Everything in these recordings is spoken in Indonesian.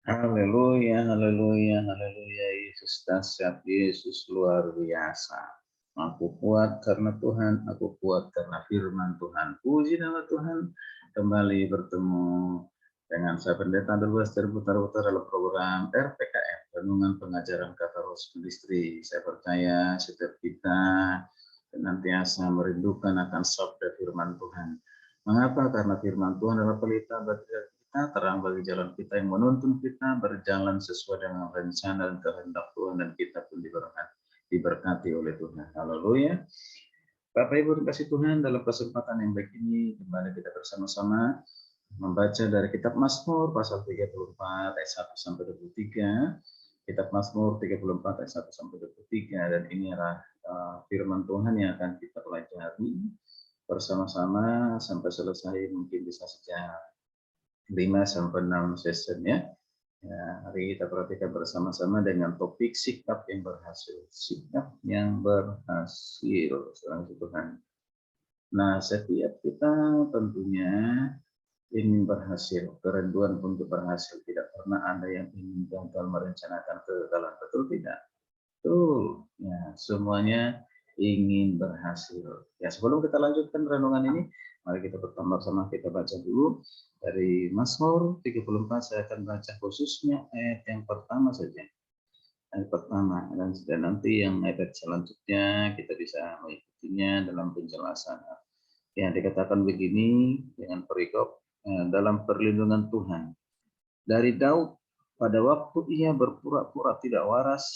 Haleluya, haleluya, haleluya. Yesus dahsyat, Yesus luar biasa. Aku kuat karena Tuhan, aku kuat karena firman Tuhan. Puji nama Tuhan, kembali bertemu dengan saya Pendeta Dulwas dari Putar-Putar dalam program RPKM, Renungan Pengajaran Kata Roh Istri. Saya percaya setiap kita senantiasa merindukan akan sabda firman Tuhan. Mengapa? Karena firman Tuhan adalah pelita bagi kita, terang bagi jalan kita, yang menuntun kita berjalan sesuai dengan rencana dan kehendak Tuhan, dan kita pun diberkati oleh Tuhan. Haleluya. Bapak Ibu dikasih Tuhan, dalam kesempatan yang baik ini kembali kita bersama-sama membaca dari kitab Mazmur pasal 34 ayat 1 sampai 23. Kitab Mazmur 34 ayat 1 sampai 23, dan ini adalah firman Tuhan yang akan kita pelajari bersama-sama sampai selesai, mungkin bisa sejak 5 sampai 6 session ya. Hari kita perhatikan bersama-sama dengan topik sikap yang berhasil. Sikap yang berhasil, saudara Tuhan. Nah, setiap kita tentunya ingin berhasil, kerinduan untuk berhasil. Tidak pernah ada yang ingin gagal merencanakan kegagalan, betul tidak? Betul. Ya, semuanya ingin berhasil. Ya, sebelum kita lanjutkan renungan ini, mari kita bersama-sama kita baca dulu dari Mazmur 34. Saya akan baca khususnya ayat yang pertama saja. Ayat pertama, dan nanti yang ayat selanjutnya kita bisa mengikutinya dalam penjelasan. Yang dikatakan begini dengan perikop, dalam perlindungan Tuhan. Dari Daud, pada waktu ia berpura-pura tidak waras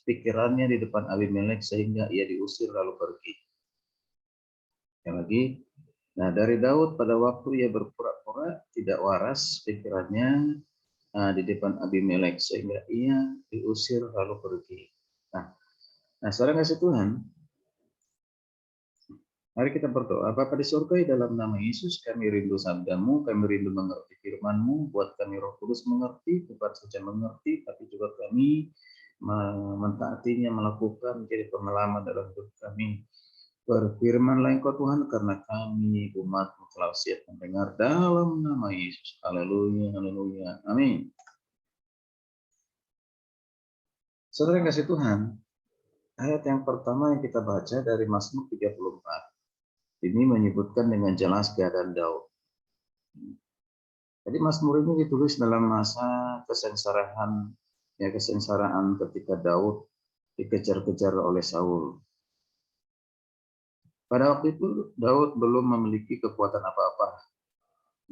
pikirannya di depan Abimelek sehingga ia diusir lalu pergi. Yang lagi, nah dari Daud pada waktu ia berpura-pura tidak waras pikirannya di depan Abimelek sehingga ia diusir lalu pergi. Nah, saudara kasih Tuhan, mari kita berdoa. Bapa di surga, dalam nama Yesus kami rindu sabdamu, kami rindu mengerti firman-Mu, buat kami Roh Kudus mengerti, bukan saja mengerti, tapi juga kami mentaatinya, melakukan menjadi pengalaman dalam hidup kami. Berfirmanlah Engkau Tuhan, karena kami umat-Mu telah siap mendengar dalam nama Yesus. Haleluya, haleluya, amin. Saudara yang kasih Tuhan, ayat yang pertama yang kita baca dari Mazmur 34. Ini menyebutkan dengan jelas keadaan Daud. Jadi Mazmur ini ditulis dalam masa kesengsaraan, ya kesengsaraan ketika Daud dikejar-kejar oleh Saul. Pada waktu itu Daud belum memiliki kekuatan apa-apa,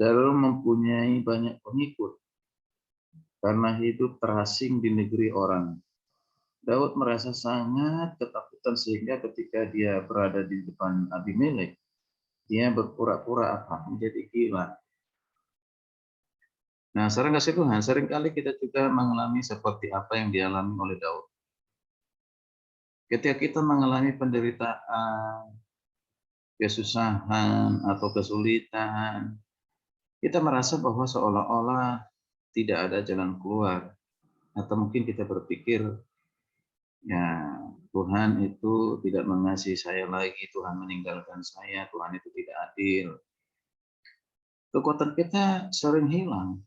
belum mempunyai banyak pengikut karena hidup terasing di negeri orang. Daud merasa sangat ketakutan sehingga ketika dia berada di depan Abimelek, dia berpura-pura menjadi gila. Nah, saudara kasih Tuhan, seringkali kita juga mengalami seperti apa yang dialami oleh Daud. Ketika kita mengalami penderitaan, kesusahan, atau kesulitan, kita merasa bahwa seolah-olah tidak ada jalan keluar. Atau mungkin kita berpikir, ya Tuhan itu tidak mengasihi saya lagi, Tuhan meninggalkan saya, Tuhan itu tidak adil. Kekuatan kita sering hilang.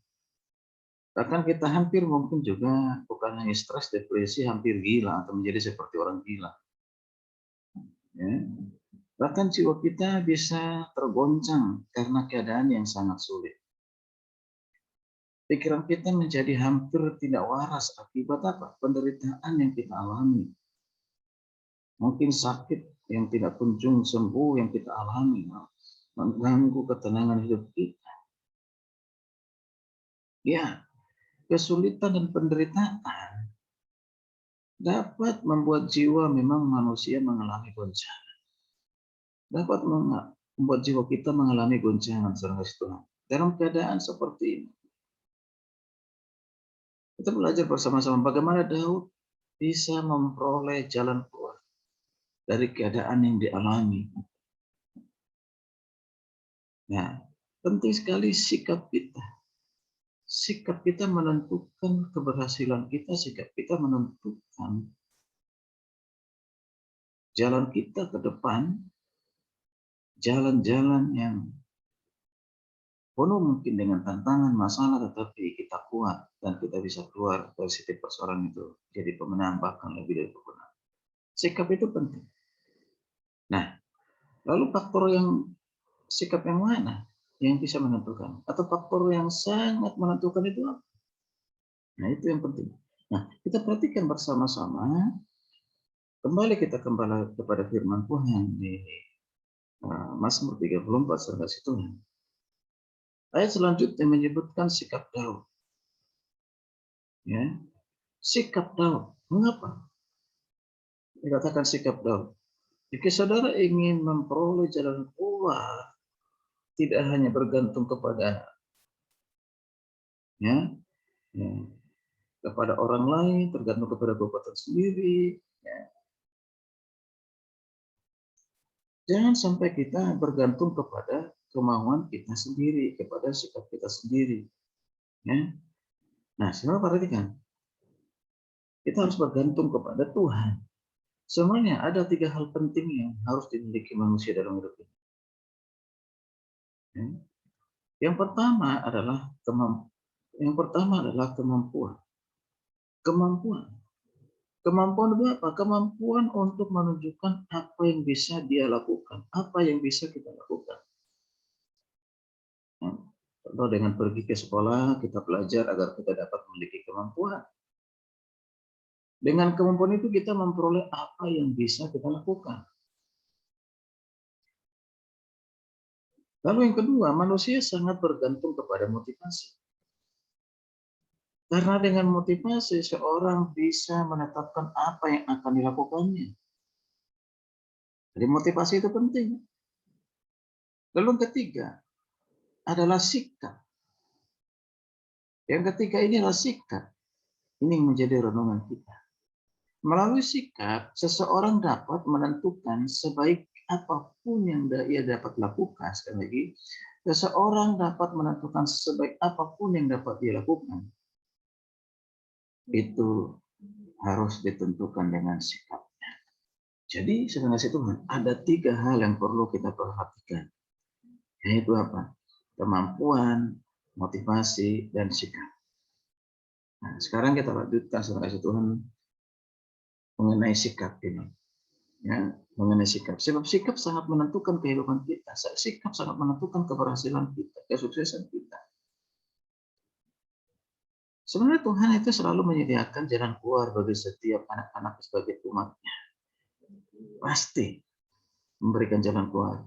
Bahkan kita hampir mungkin juga bukan hanya stres, depresi, hampir gila atau menjadi seperti orang gila. Ya. Bahkan jiwa kita bisa tergoncang karena keadaan yang sangat sulit. Pikiran kita menjadi hampir tidak waras akibat apa? Penderitaan yang kita alami. Mungkin sakit yang tidak kunjung sembuh yang kita alami, mengganggu ketenangan hidup kita. Ya, kesulitan dan penderitaan dapat membuat jiwa memang manusia mengalami goncangan. Dapat membuat jiwa kita mengalami goncangan, saudara Tuhan. Dalam keadaan seperti ini, kita belajar bersama-sama bagaimana Daud bisa memperoleh jalan keluar dari keadaan yang dialami. Nah, penting sekali sikap kita. Sikap kita menentukan keberhasilan kita, sikap kita menentukan jalan kita ke depan, jalan-jalan yang penuh mungkin dengan tantangan, masalah, tetapi kita kuat dan kita bisa keluar dari setiap persoalan itu jadi pemenang, bahkan lebih dari pemenang. Sikap itu penting. Nah, lalu faktor yang sikap yang mana yang bisa menentukan? Atau faktor yang sangat menentukan itu apa? Nah, itu yang penting. Nah, kita perhatikan bersama-sama, kembali kepada firman Tuhan di Mazmur 34 surga Tuhan. Ayat selanjutnya menyebutkan sikap Daud. Ya, sikap Daud. Mengapa dikatakan sikap Daud? Jika saudara ingin memperoleh jalan keluar, tidak hanya bergantung kepada ya, ya kepada orang lain, tergantung kepada kekuatan sendiri. Ya. Jangan sampai kita bergantung kepada kemauan kita sendiri, kepada sikap kita sendiri. Ya. Nah, saudara perhatikan, kita harus bergantung kepada Tuhan. Semuanya ada 3 hal penting yang harus dimiliki manusia dalam hidup ini. Ya. Yang pertama adalah kemampuan. Kemampuan. Kemampuan itu apa? Kemampuan untuk menunjukkan apa yang bisa dia lakukan, apa yang bisa kita lakukan. Contoh dengan pergi ke sekolah, kita belajar agar kita dapat memiliki kemampuan. Dengan kemampuan itu kita memperoleh apa yang bisa kita lakukan. Lalu yang kedua, manusia sangat bergantung kepada motivasi. Karena dengan motivasi, seorang bisa menetapkan apa yang akan dilakukannya. Jadi motivasi itu penting. Lalu yang ketiga adalah sikap. Yang ketiga ini adalah sikap. Ini yang menjadi renungan kita. Melalui sikap, seseorang dapat menentukan sebaik apapun yang ia dapat lakukan. Sekali lagi, seseorang dapat menentukan sebaik apapun yang dapat dia lakukan. Itu harus ditentukan dengan sikapnya. Jadi, sebenarnya Tuhan, ada 3 hal yang perlu kita perhatikan. Yaitu apa? Kemampuan, motivasi, dan sikap. Nah, sekarang kita lanjutkan sebenarnya Tuhan mengenai sikap ini. Ya, mengenai sikap. Sebab sikap sangat menentukan kehidupan kita. Sikap sangat menentukan keberhasilan kita, kesuksesan kita. Sebenarnya Tuhan itu selalu menyediakan jalan keluar bagi setiap anak-anak sebagai umatnya. Pasti memberikan jalan keluar.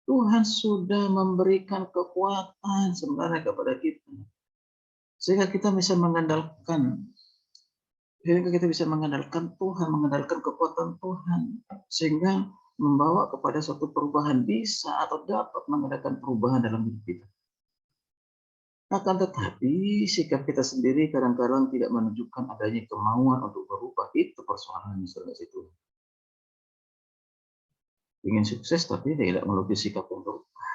Tuhan sudah memberikan kekuatan sebenarnya kepada kita. Sehingga kita bisa mengandalkan Tuhan, mengandalkan kekuatan Tuhan. Sehingga membawa kepada suatu perubahan, bisa atau dapat mengadakan perubahan dalam hidup kita. Akan tetapi sikap kita sendiri kadang-kadang tidak menunjukkan adanya kemauan untuk berubah. Itu persoalannya saudara itu. Ingin sukses tapi tidak memiliki sikap untuk berubah.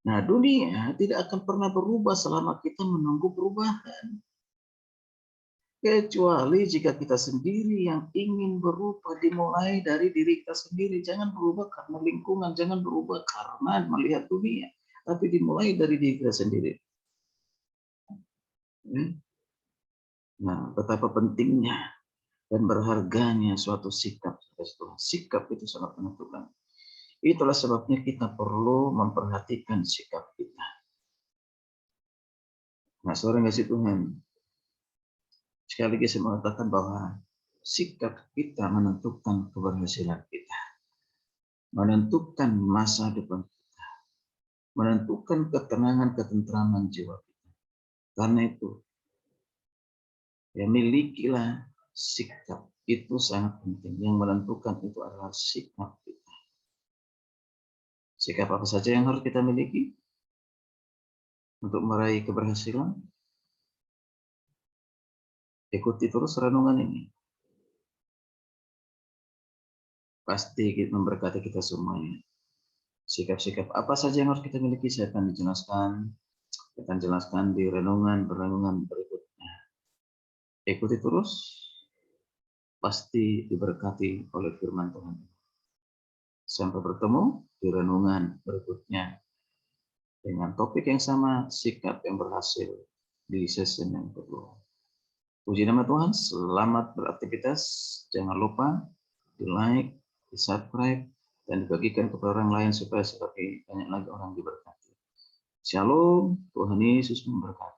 Nah, dunia tidak akan pernah berubah selama kita menunggu perubahan. Kecuali jika kita sendiri yang ingin berubah, dimulai dari diri kita sendiri. Jangan berubah karena lingkungan, jangan berubah karena melihat dunia, tapi dimulai dari diri kita sendiri. Nah, betapa pentingnya dan berharganya suatu sikap. Sikap itu sangat menentukan. Itulah sebabnya kita perlu memperhatikan sikap kita. Nah, seorang kasih Tuhan, sekali lagi saya mengatakan bahwa sikap kita menentukan keberhasilan kita, menentukan masa depan kita, menentukan ketenangan, ketentraman jiwa kita. Karena itu, ya milikilah sikap. Itu sangat penting. Yang menentukan itu adalah sikap kita. Sikap apa saja yang harus kita miliki untuk meraih keberhasilan? Ikuti terus renungan ini. Pasti memberkati kita semuanya. Sikap-sikap apa saja yang harus kita miliki, saya akan jelaskan di renungan berikutnya. Ikuti terus, pasti diberkati oleh firman Tuhan. Sampai bertemu di renungan berikutnya dengan topik yang sama, sikap yang berhasil di season yang kedua. Puji nama Tuhan, selamat beraktivitas. Jangan lupa di like, di subscribe, dan dibagikan kepada orang lain supaya seperti banyak lagi orang diberkati. Shalom, Tuhan Yesus memberkati.